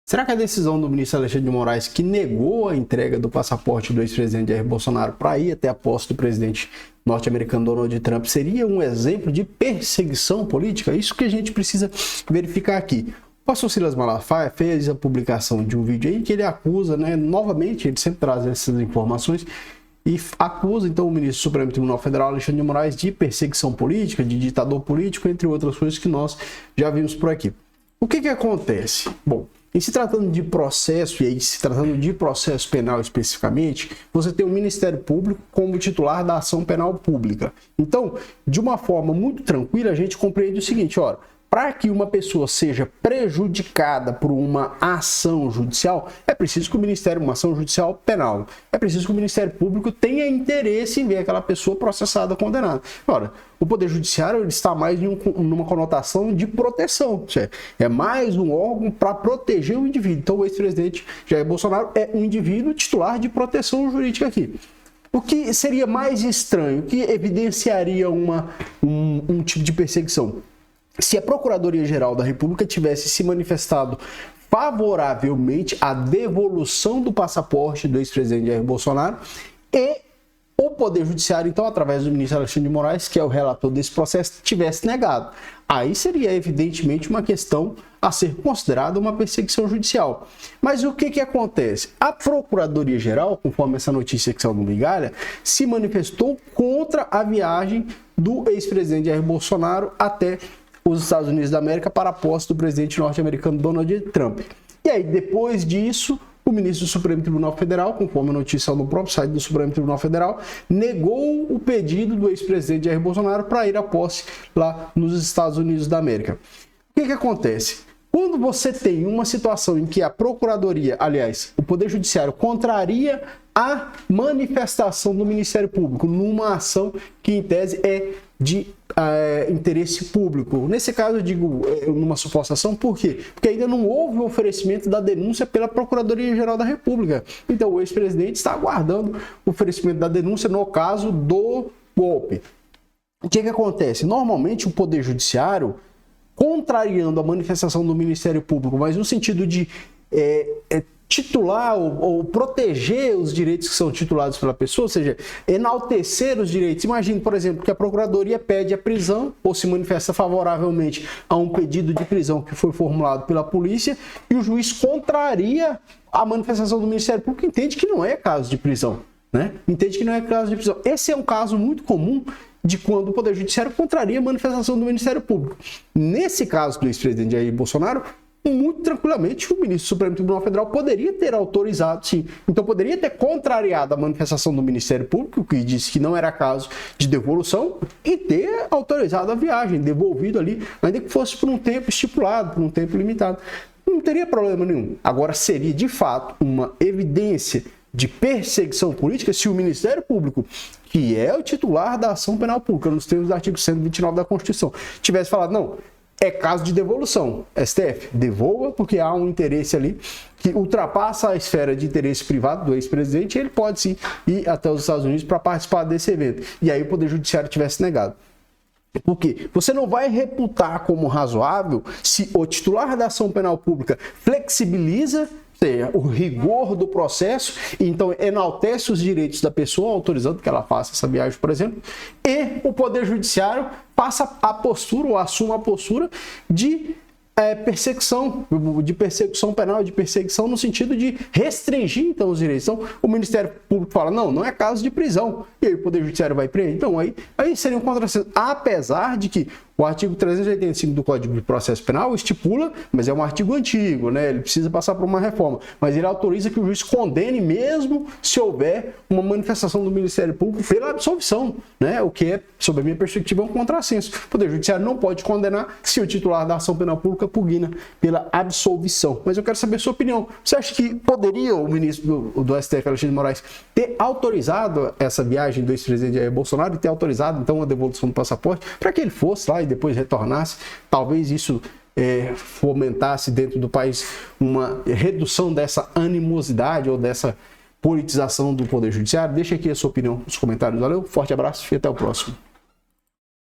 Será que a decisão do ministro Alexandre de Moraes, que negou a entrega do passaporte do ex-presidente Jair Bolsonaro para ir até a posse do presidente norte-americano Donald Trump, seria um exemplo de perseguição política? Isso que a gente precisa verificar aqui. O pastor Silas Malafaia fez a publicação de um vídeo aí que ele acusa, novamente, ele sempre traz essas informações, e acusa então o ministro do Supremo Tribunal Federal, Alexandre de Moraes, de perseguição política, de ditador político, entre outras coisas que nós já vimos por aqui. O que acontece? Bom, em se tratando de processo, e aí se tratando de processo penal especificamente, você tem o Ministério Público como titular da ação penal pública. Então, de uma forma muito tranquila, a gente compreende o seguinte, ora, para que uma pessoa seja prejudicada por uma ação judicial, é preciso que o Ministério, uma ação judicial penal, é preciso que o Ministério Público tenha interesse em ver aquela pessoa processada, condenada. Ora, o Poder Judiciário ele está mais numa conotação de proteção, é mais um órgão para proteger o indivíduo. Então, o ex-presidente Jair Bolsonaro é um indivíduo titular de proteção jurídica aqui. O que seria mais estranho, que evidenciaria um tipo de perseguição? Se a Procuradoria-Geral da República tivesse se manifestado favoravelmente à devolução do passaporte do ex-presidente Jair Bolsonaro e o Poder Judiciário, então, através do ministro Alexandre de Moraes, que é o relator desse processo, tivesse negado. Aí seria, evidentemente, uma questão a ser considerada uma perseguição judicial. Mas o que acontece? A Procuradoria-Geral, conforme essa notícia que saiu no Migalha, se manifestou contra a viagem do ex-presidente Jair Bolsonaro até os Estados Unidos da América para a posse do presidente norte-americano Donald Trump. E aí, depois disso, o ministro do Supremo Tribunal Federal, conforme a notícia no próprio site do Supremo Tribunal Federal, negou o pedido do ex-presidente Jair Bolsonaro para ir à posse lá nos Estados Unidos da América. O que acontece? Quando você tem uma situação em que a Procuradoria, aliás, o Poder Judiciário contraria a manifestação do Ministério Público numa ação que, em tese, é de interesse público. Nesse caso, eu digo numa suposta ação, por quê? Porque ainda não houve o oferecimento da denúncia pela Procuradoria-Geral da República. Então, o ex-presidente está aguardando o oferecimento da denúncia no caso do golpe. O que acontece? Normalmente, o Poder Judiciário, contrariando a manifestação do Ministério Público, mas no sentido de titular ou proteger os direitos que são titulados pela pessoa, ou seja, enaltecer os direitos. Imagine, por exemplo, que a Procuradoria pede a prisão ou se manifesta favoravelmente a um pedido de prisão que foi formulado pela polícia e o juiz contraria a manifestação do Ministério Público, entende que não é caso de prisão, Entende que não é caso de prisão. Esse é um caso muito comum de quando o Poder Judiciário contraria a manifestação do Ministério Público. Nesse caso do ex-presidente Jair Bolsonaro, muito tranquilamente o ministro do Supremo Tribunal Federal poderia ter autorizado, sim. Então poderia ter contrariado a manifestação do Ministério Público, que disse que não era caso de devolução, e ter autorizado a viagem, devolvido ali, ainda que fosse por um tempo estipulado, por um tempo limitado. Não teria problema nenhum. Agora seria, de fato, uma evidência de perseguição política se o Ministério Público, que é o titular da ação penal pública, nos termos do artigo 129 da Constituição, tivesse falado, não, é caso de devolução. STF, devolva, porque há um interesse ali que ultrapassa a esfera de interesse privado do ex-presidente e ele pode sim ir até os Estados Unidos para participar desse evento. E aí o Poder Judiciário tivesse negado. Por quê? Você não vai reputar como razoável se o titular da ação penal pública flexibiliza o rigor do processo, então enaltece os direitos da pessoa, autorizando que ela faça essa viagem, por exemplo, e o Poder Judiciário passa a postura, ou assuma a postura de perseguição penal, de perseguição no sentido de restringir, então, os direitos. Então, o Ministério Público fala, não é caso de prisão, e aí o Poder Judiciário vai prender. Então, aí seria um contrassenso, apesar de que o artigo 385 do Código de Processo Penal estipula, mas é um artigo antigo, ele precisa passar por uma reforma, mas ele autoriza que o juiz condene mesmo se houver uma manifestação do Ministério Público pela absolvição, o que é, sob a minha perspectiva, um contrassenso. O Poder Judiciário não pode condenar se o titular da ação penal pública pugna pela absolvição. Mas eu quero saber a sua opinião. Você acha que poderia o ministro do STF, Alexandre de Moraes, ter autorizado essa viagem do ex-presidente Jair Bolsonaro e ter autorizado, então, a devolução do passaporte para que ele fosse lá e depois retornasse? Talvez isso fomentasse dentro do país uma redução dessa animosidade ou dessa politização do Poder Judiciário. Deixa aqui a sua opinião nos comentários. Valeu, forte abraço e até o próximo.